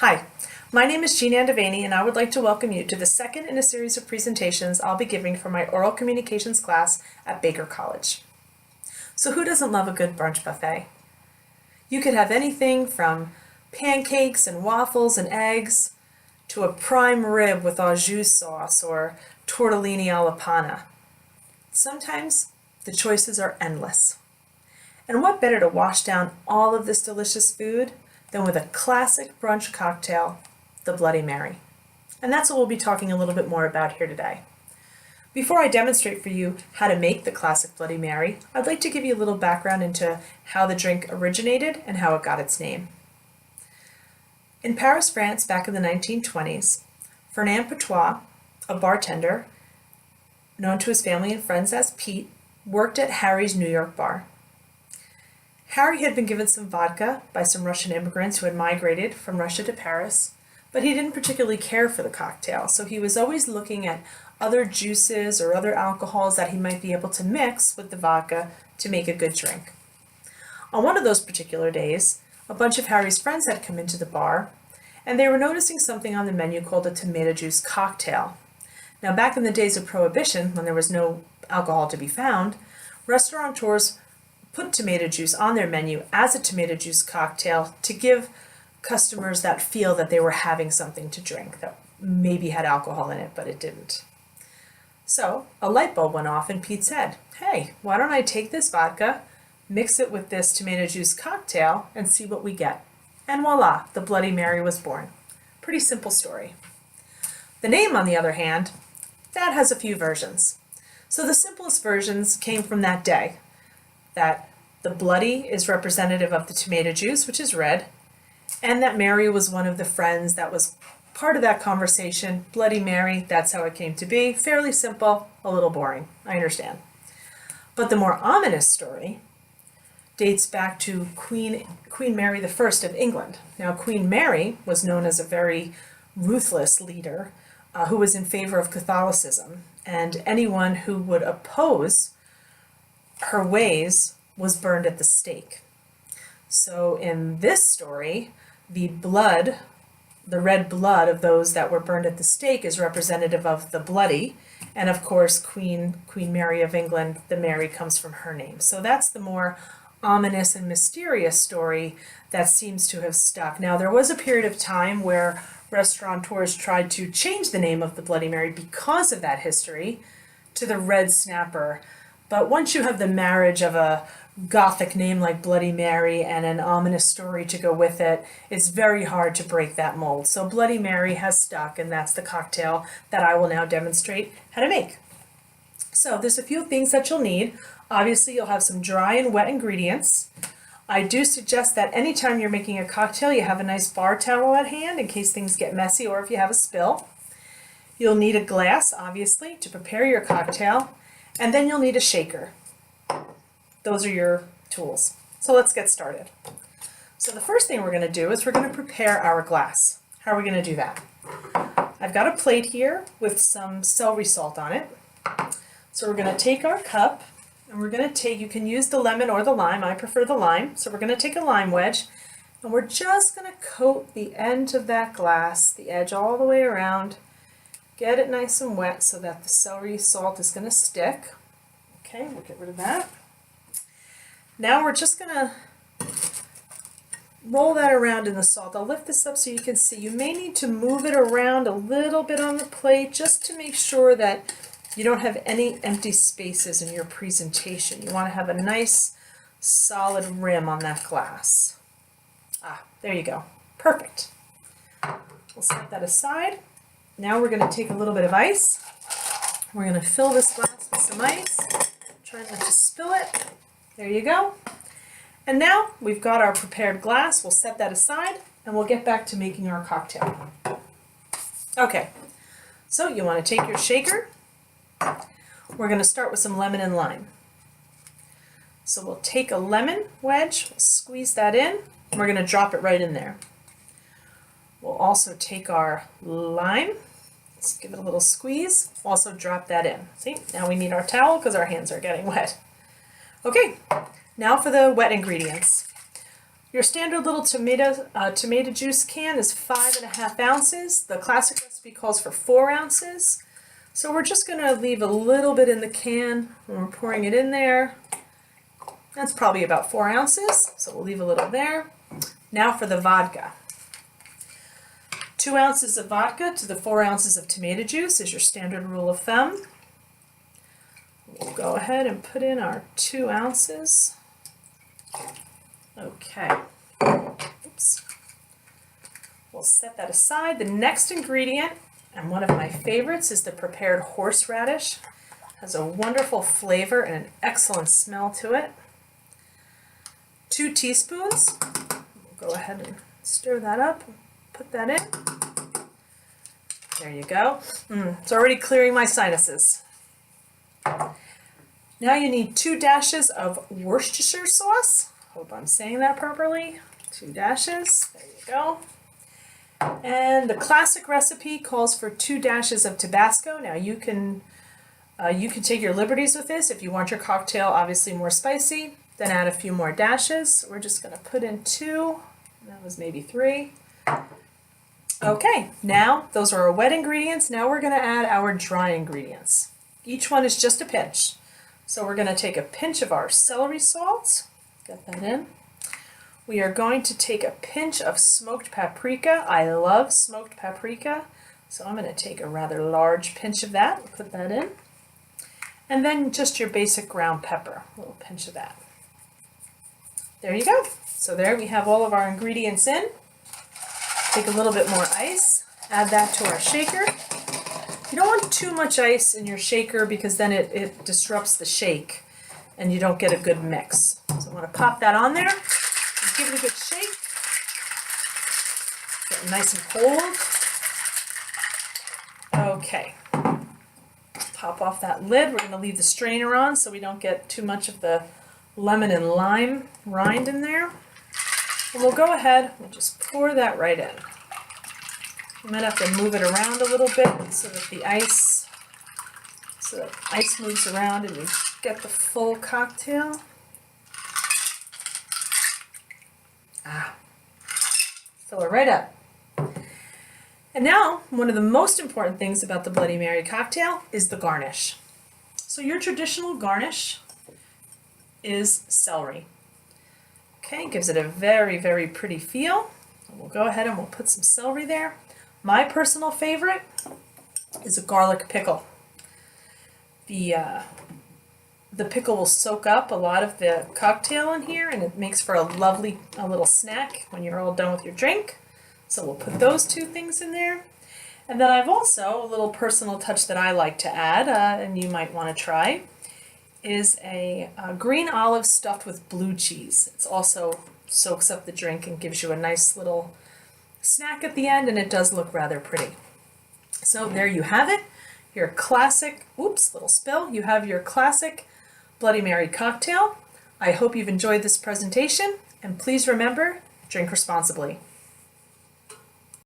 Hi, my name is Jean Andavani and I would like to welcome you to the second in a series of presentations I'll be giving for my oral communications class at Baker College. So who doesn't love a good brunch buffet? You could have anything from pancakes and waffles and eggs to a prime rib with au jus sauce or tortellini alla panna. Sometimes the choices are endless. And what better to wash down all of this delicious food than with a classic brunch cocktail, the Bloody Mary. And that's what we'll be talking a little bit more about here today. Before I demonstrate for you how to make the classic Bloody Mary, I'd like to give you a little background into how the drink originated and how it got its name. In Paris, France, back in the 1920s, Fernand Patois, a bartender, known to his family and friends as Pete, worked at Harry's New York bar. Harry had been given some vodka by some Russian immigrants who had migrated from Russia to Paris, but he didn't particularly care for the cocktail, so he was always looking at other juices or other alcohols that he might be able to mix with the vodka to make a good drink. On one of those particular days, a bunch of Harry's friends had come into the bar, and they were noticing something on the menu called a tomato juice cocktail. Now, back in the days of Prohibition, when there was no alcohol to be found, restaurateurs put tomato juice on their menu as a tomato juice cocktail to give customers that feel that they were having something to drink that maybe had alcohol in it, but it didn't. So a light bulb went off in Pete's head. Hey, why don't I take this vodka, mix it with this tomato juice cocktail, and see what we get? And voila, the Bloody Mary was born. Pretty simple story. The name, on the other hand, that has a few versions. So the simplest versions came from that day, that the bloody is representative of the tomato juice, which is red, and that Mary was one of the friends that was part of that conversation. Bloody Mary, that's how it came to be. Fairly simple, a little boring, I understand. But the more ominous story dates back to Queen Mary I of England. Now, Queen Mary was known as a very ruthless leader who was in favor of Catholicism, and anyone who would oppose her ways was burned at the stake. So in this story, the red blood of those that were burned at the stake is representative of the bloody, and of course Queen Mary of England, the Mary comes from her name. So that's the more ominous and mysterious story that seems to have stuck. Now, there was a period of time where restaurateurs tried to change the name of the Bloody Mary because of that history to the Red Snapper. But once you have the marriage of a Gothic name like Bloody Mary and an ominous story to go with it, it's very hard to break that mold. So Bloody Mary has stuck, and that's the cocktail that I will now demonstrate how to make. So there's a few things that you'll need. Obviously, you'll have some dry and wet ingredients. I do suggest that anytime you're making a cocktail, you have a nice bar towel at hand in case things get messy or if you have a spill. You'll need a glass, obviously, to prepare your cocktail. And then you'll need a shaker. Those are your tools. So let's get started. So the first thing we're going to do is we're going to prepare our glass. How are we going to do that? I've got a plate here with some celery salt on it. So we're going to take our cup and we're going to take, you can use the lemon or the lime. I prefer the lime. So we're going to take a lime wedge and we're just going to coat the end of that glass, the edge all the way around. Get it nice and wet so that the celery salt is going to stick. Okay, we'll get rid of that. Now we're just going to roll that around in the salt. I'll lift this up so you can see. You may need to move it around a little bit on the plate just to make sure that you don't have any empty spaces in your presentation. You want to have a nice solid rim on that glass. There you go. Perfect. We'll set that aside. Now we're going to take a little bit of ice. We're going to fill this glass with some ice. Try not to spill it. There you go. And now we've got our prepared glass. We'll set that aside and we'll get back to making our cocktail. Okay, so you want to take your shaker. We're going to start with some lemon and lime. So we'll take a lemon wedge, we'll squeeze that in, and we're going to drop it right in there. We'll also take our lime, let's give it a little squeeze, also drop that in. See, now we need our towel because our hands are getting wet. Okay, now for the wet ingredients. Your standard little tomato juice can is 5.5 ounces. The classic recipe calls for 4 ounces. So we're just going to leave a little bit in the can when we're pouring it in there. That's probably about 4 ounces, so we'll leave a little there. Now for the vodka. 2 ounces of vodka to the 4 ounces of tomato juice is your standard rule of thumb. We'll go ahead and put in our 2 ounces. Okay. Oops. We'll set that aside. The next ingredient, and one of my favorites, is the prepared horseradish. It has a wonderful flavor and an excellent smell to it. 2 teaspoons. We'll go ahead and stir that up. Put that in. There you go. It's already clearing my sinuses. Now you need 2 dashes of Worcestershire sauce. Hope I'm saying that properly. 2 dashes. There you go. And the classic recipe calls for 2 dashes of Tabasco. Now you can take your liberties with this. If you want your cocktail obviously more spicy, then add a few more dashes. We're just going to put in 2. That was maybe 3. Okay, now those are our wet ingredients. Now we're going to add our dry ingredients. Each one is just a pinch. So we're going to take a pinch of our celery salt. Get that in. We are going to take a pinch of smoked paprika. I love smoked paprika, so I'm going to take a rather large pinch of that and put that in. And then just your basic ground pepper, a little pinch of that. There you go. So there we have all of our ingredients in. Take a little bit more ice, add that to our shaker. You don't want too much ice in your shaker because then it disrupts the shake and you don't get a good mix. So I'm going to pop that on there and give it a good shake. Get it nice and cold. Okay. Pop off that lid. We're going to leave the strainer on so we don't get too much of the lemon and lime rind in there. And we'll go ahead and just pour that right in. You might have to move it around a little bit so that the ice moves around and you get the full cocktail. Fill it right up. And now, one of the most important things about the Bloody Mary cocktail is the garnish. So your traditional garnish is celery. Okay, gives it a very, very pretty feel. We'll go ahead and we'll put some celery there. My personal favorite is a garlic pickle. The pickle will soak up a lot of the cocktail in here and it makes for a lovely little snack when you're all done with your drink. So we'll put those 2 things in there. And then I've also, a little personal touch that I like to add, and you might want to try, is a green olive stuffed with blue cheese. It also soaks up the drink and gives you a nice little snack at the end, and it does look rather pretty. So there you have it, your classic, oops, little spill, you have your classic Bloody Mary cocktail. I hope you've enjoyed this presentation, and please remember, drink responsibly.